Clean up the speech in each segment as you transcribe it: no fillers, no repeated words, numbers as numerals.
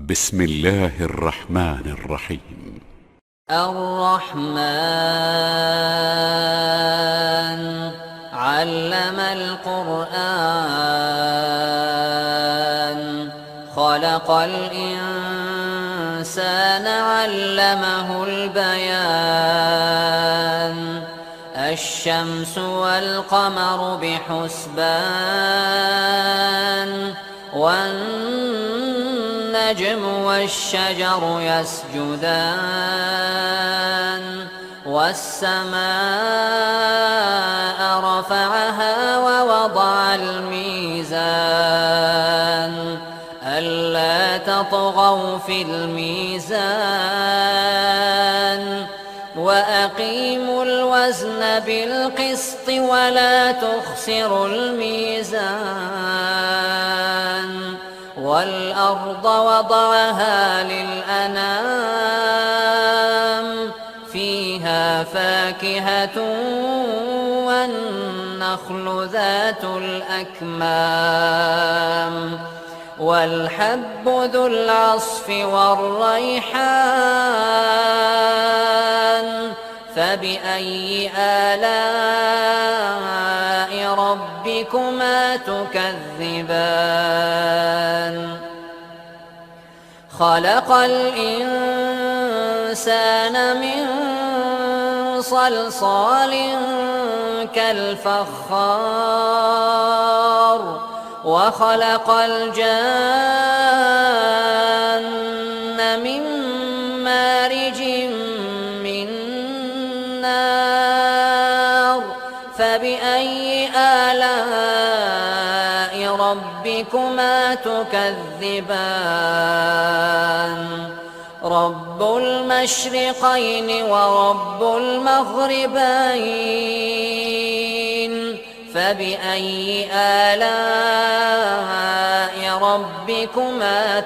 بسم الله الرحمن الرحيم. الرحمن علم القرآن خلق الإنسان علمه البيان الشمس والقمر بحسبان والنجم والشجر يسجدان والسماء رفعها ووضع الميزان ألا تطغوا في الميزان وأقيموا الوزن بالقسط ولا تخسروا الميزان والأرض وضعها للأنام فيها فاكهة والنخل ذات الأكمام والحب ذو العصف والريحان فبأي آلاء ربكما تكذبان خلق الإنسان من صلصال كالفخار وخلق الجان من مارج من نار فبأي آلاء ربكما تكذبان رب المشرقين ورب المغربين فبأي آلاء ربكما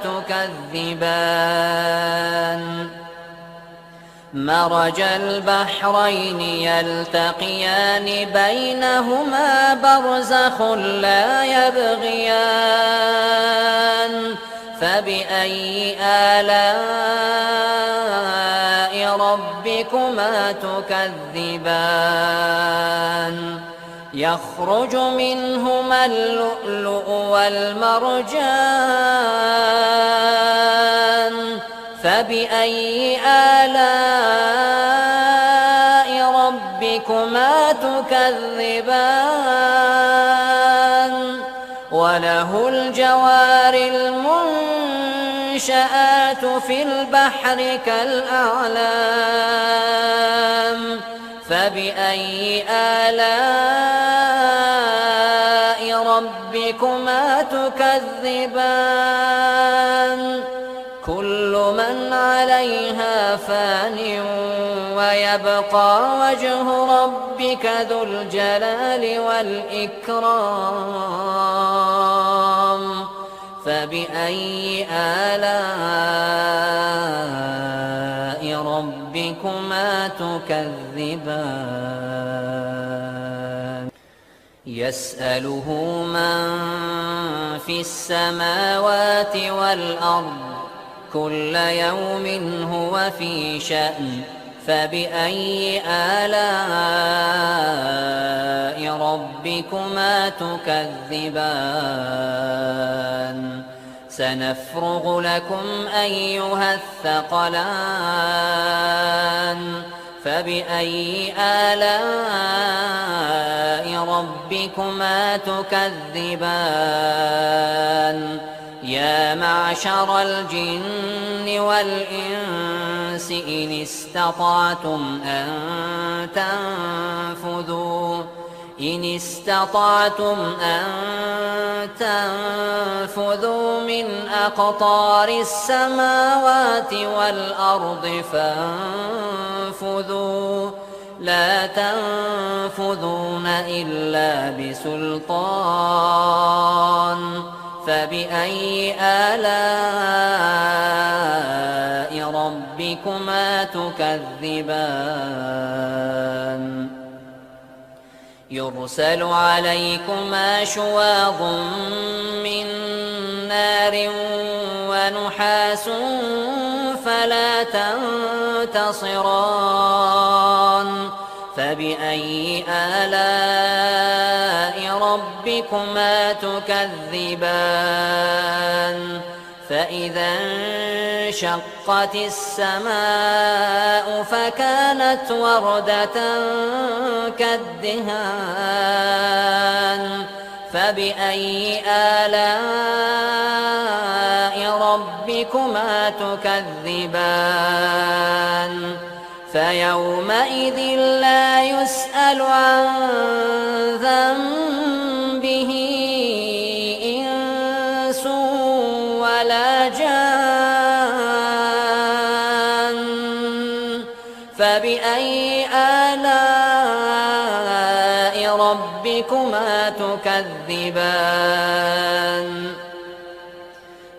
تكذبان مرج البحرين يلتقيان بينهما برزخ لا يبغيان فبأي آلاء ربكما تكذبان يخرج منهما اللؤلؤ والمرجان فبأي آلاء ربكما تكذبان وله الجوار المنشآت في البحر كالأعلام فبأي آلاء ربكما تكذبان كل من عليها فان ويبقى وجه ربك ذو الجلال والإكرام فبأي آلاء ربكما تكذبان يسأله من في السماوات والأرض كل يوم هو في شأن فبأي آلاء ربكما تكذبان سنفرغ لكم أيها الثقلان فبأي آلاء ربكما تكذبان يا معشر الجن والإنس إن استطعتم أن تنفذوا من أقطار السماوات والأرض فانفذوا لا تنفذون إلا بسلطان فبأي آلاء ربكما تكذبان يرسل عليكما شواظ من نار ونحاس فلا تنتصران فبأي آلاء ربكما تكذبان فإذا انشقت السماء فكانت وردة كالدهان فبأي آلاء ربكما تكذبان فيومئذ لا يسأل عن ذنبه إنس ولا جان فبأي آلاء ربكما تكذبان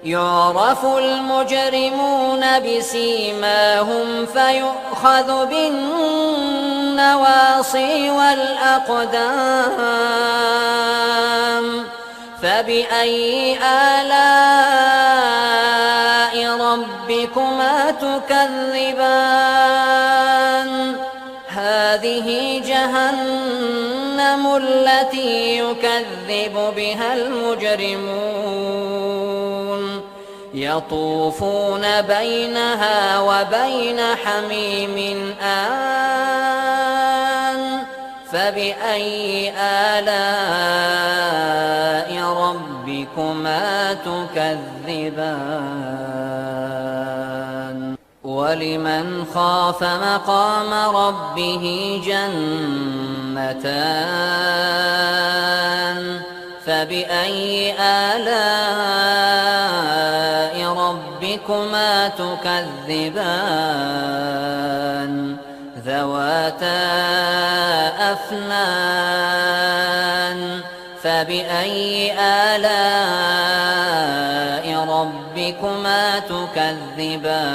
يعرف المجرمون بسيماهم فيؤخذ بالنواصي والأقدام فبأي آلاء ربكما تكذبان هذه جهنم التي يكذب بها المجرمون يطوفون بينها وبين حميم آن فبأي آلاء ربكما تكذبان ولمن خاف مقام ربه جنتان فبأي آلاء ربكما تكذبان ذواتا أفنان فبأي آلاء ربكما تكذبان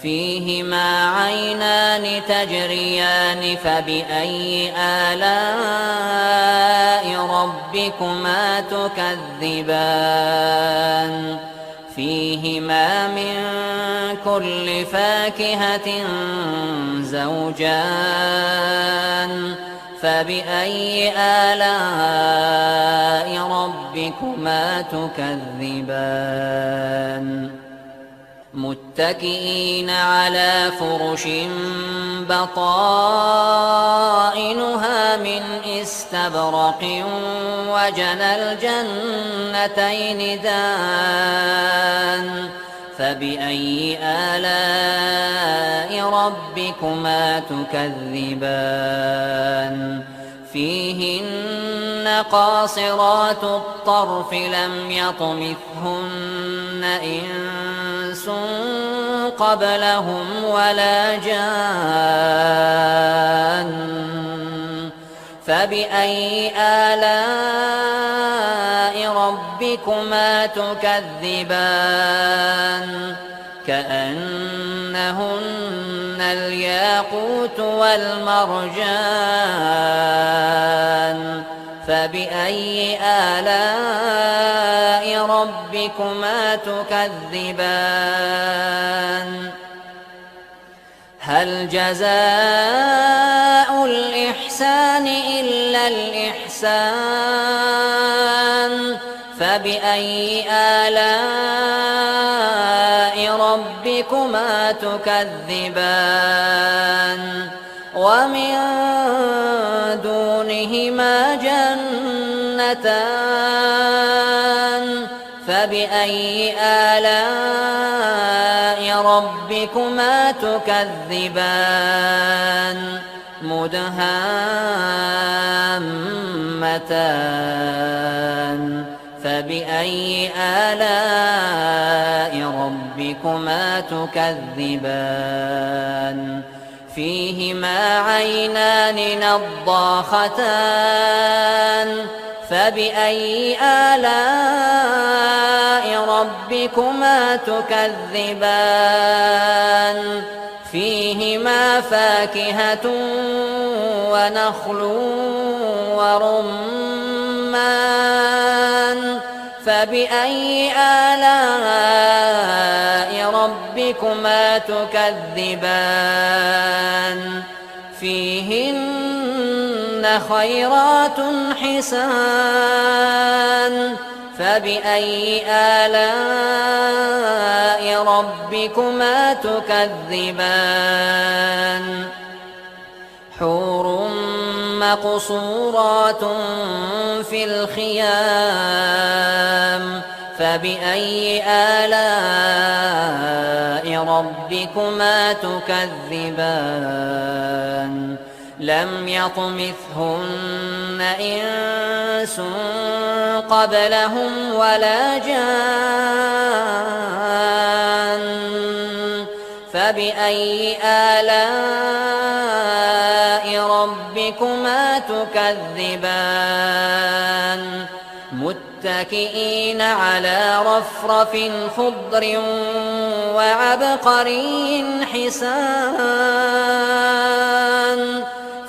فيهما عينان تجريان فبأي آلاء ربكما تكذبان فيهما من كل فاكهة زوجان فبأي آلاء ربكما تكذبان متكئين على فرش بطائنها من استبرق وجنى الجنتين دان فبأي آلاء ربكما تكذبان فيهن قاصرات الطرف لم يطمثهن إنس قبلهم ولا جان فبأي آلاء ربكما تكذبان كأنهن الياقوت والمرجان فبأي آلاء ربكما تكذبان هل جزاء الإحسان إلا الإحسان فبأي آلاء ربكما تكذبان ومن دونهما جنتان فبأي آلاء ربكما تكذبان مدهامتان فبأي آلاء ربكما تكذبان فيهما عينان نضاختان فبأي آلاء ربكما تكذبان فيهما فاكهة ونخل ورمان فبأي آلاء ربكما تكذبان فيهن خيرات حسان فبأي آلاء ربكما تكذبان حور مقصورات في الخيام فبأي آلاء ربكما تكذبان لم يطمثهن إنس قبلهم ولا جان فبأي آلاء ربكما تكذبان متكئين على رفرف خضر وعبقري حسان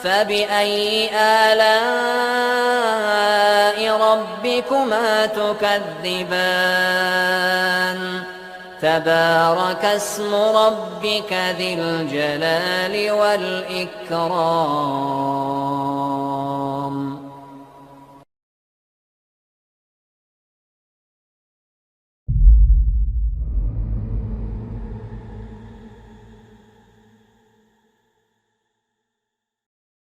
فبأي آلاء ربكما تكذبان تبارك اسم ربك ذي الجلال والإكرام